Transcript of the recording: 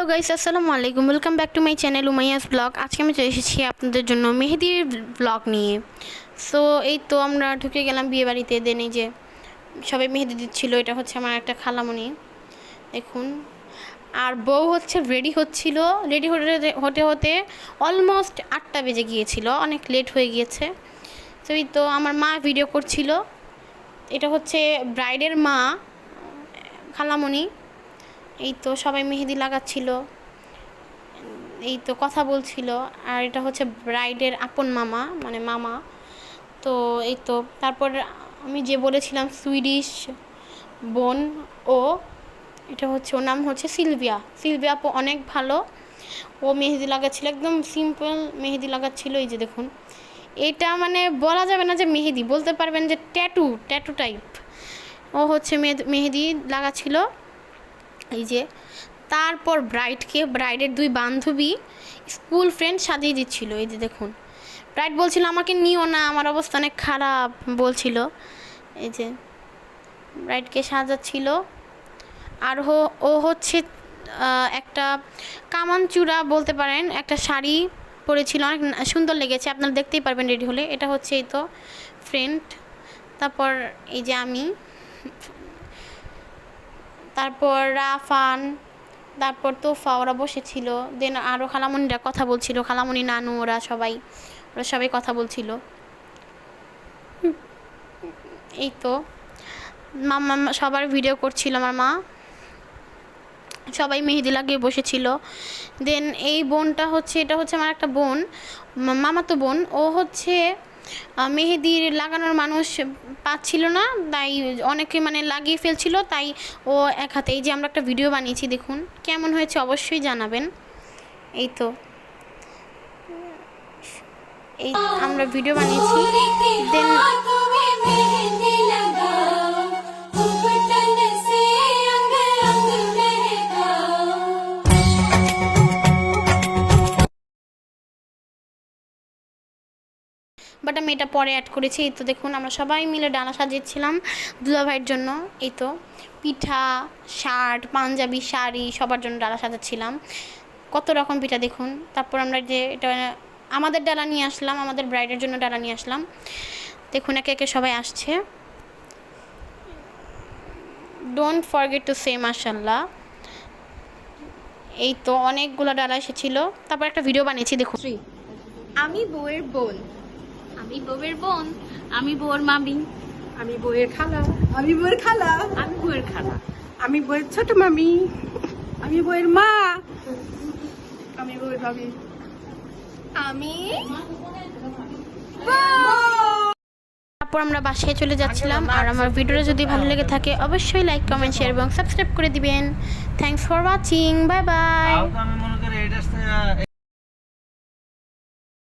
Hello guys, আসসালামু আলাইকুম। Welcome back to my channel Umaiya's blog. আজকে আমি চলে এসেছি আপনাদের জন্য মেহেদির ব্লগ নিয়ে। সো এই তো আমরা ঢুকে গেলাম বিয়ে বাড়িতে। দেন এই যে সবাই মেহেদি দিচ্ছিল। এটা হচ্ছে আমার একটা খালামণি, দেখুন। আর বউ হচ্ছে রেডি হচ্ছিল। রেডি হতে হতে অলমোস্ট 8টা বেজে গিয়েছিল, অনেক লেট হয়ে গিয়েছে। তো এই তো আমার মা ভিডিও করছিল। এটা হচ্ছে ব্রাইডের মা, খালামণি। এই তো সবাই মেহেদি লাগাচ্ছিল, এই তো কথা বলছিল। আর এটা হচ্ছে ব্রাইডের আপন মামা, মানে মামা। তো এই তো তারপর আমি যে বলেছিলাম সুইডিশ বোন, ও এটা হচ্ছে, ওর নাম হচ্ছে সিলভিয়া। সিলভিয়া আপু অনেক ভালো। ও মেহেদি লাগাচ্ছিল, একদম সিম্পল মেহেদি লাগাচ্ছিল। এই যে দেখুন, এটা মানে বলা যাবে না যে মেহেদি, বলতে পারবেন যে ট্যাটু ট্যাটু টাইপ। ও হচ্ছে মেহেদি লাগাচ্ছিল, এই যে। তারপর ব্রাইডের দুই বান্ধবী, স্কুল ফ্রেন্ড সাজিয়ে দিচ্ছিল। এই যে দেখুন, ব্রাইড বলছিল আমাকে নিও না, আমার অবস্থা অনেক খারাপ বলছিল। এই যে ব্রাইডকে সাজাচ্ছিল। আর ও হচ্ছে একটা কামানচূড়া বলতে পারেন, একটা শাড়ি পরেছিল, অনেক সুন্দর লেগেছে, আপনারা দেখতেই পারবেন রেডি হলে। এটা হচ্ছে এই তো ফ্রেন্ড। তারপর এই যে আমি, তারপর রাফান, তারপর তোফা, ওরা বসেছিল। দেন আরও খালামণিরা কথা বলছিল, খালামণি, নানু, ওরা সবাই কথা বলছিল। এই তো মামা সবার ভিডিও করছিল, আমার মা। সবাই মেহেদি লাগিয়ে বসেছিল। দেন এই বোনটা হচ্ছে, এটা হচ্ছে আমার একটা বোন, মামাতো বোন। ও হচ্ছে মেহেদি লাগানোর মানুষ পাচ্ছিল না, তাই অনেকে মানে লাগিয়ে ফেলছিল, তাই ও এক হাতে। এই যে আমরা একটা ভিডিও বানিয়েছি, দেখুন কেমন হয়েছে অবশ্যই জানাবেন। এই তো এই আমরা ভিডিও বানিয়েছি। দেন বাট আমি এটা পরে অ্যাড করেছি। এই তো দেখুন, আমরা সবাই মিলে ডালা সাজিয়েছিলাম দুলাভাইয়ের জন্য। এই তো পিঠা, শার্ট, পাঞ্জাবি, শাড়ি, সবার জন্য ডালা সাজাচ্ছিলাম। কত রকম পিঠা দেখুন। তারপর আমরা যে এটা আমাদের ডালা নিয়ে আসলাম, আমাদের ব্রাইডের জন্য ডালা নিয়ে আসলাম। দেখুন একে একে সবাই আসছে। ডোন্ট ফরগেট টু সে মাশাল্লাহ। এই তো অনেকগুলো ডালা এসেছিল। তারপর একটা ভিডিও বানিয়েছি, দেখুন। আমি বউয়ের বোন, আমি বউয়ের বোন, আমি বউয়ের মামি, আমি বউয়ের খালা, আমি বউয়ের খালা, আমি বউয়ের খালা, আমি বউয়ের ছোট মামি, আমি বউয়ের মা, আমি বউয়ের ভাবি, আমি তারপর আমরা বাসায় চলে যাচ্ছিলাম। আর আমার ভিডিওটা যদি ভালো লেগে থাকে অবশ্যই লাইক, কমেন্ট, শেয়ার এবং সাবস্ক্রাইব করে দিবেন। Thanks for watching, bye bye.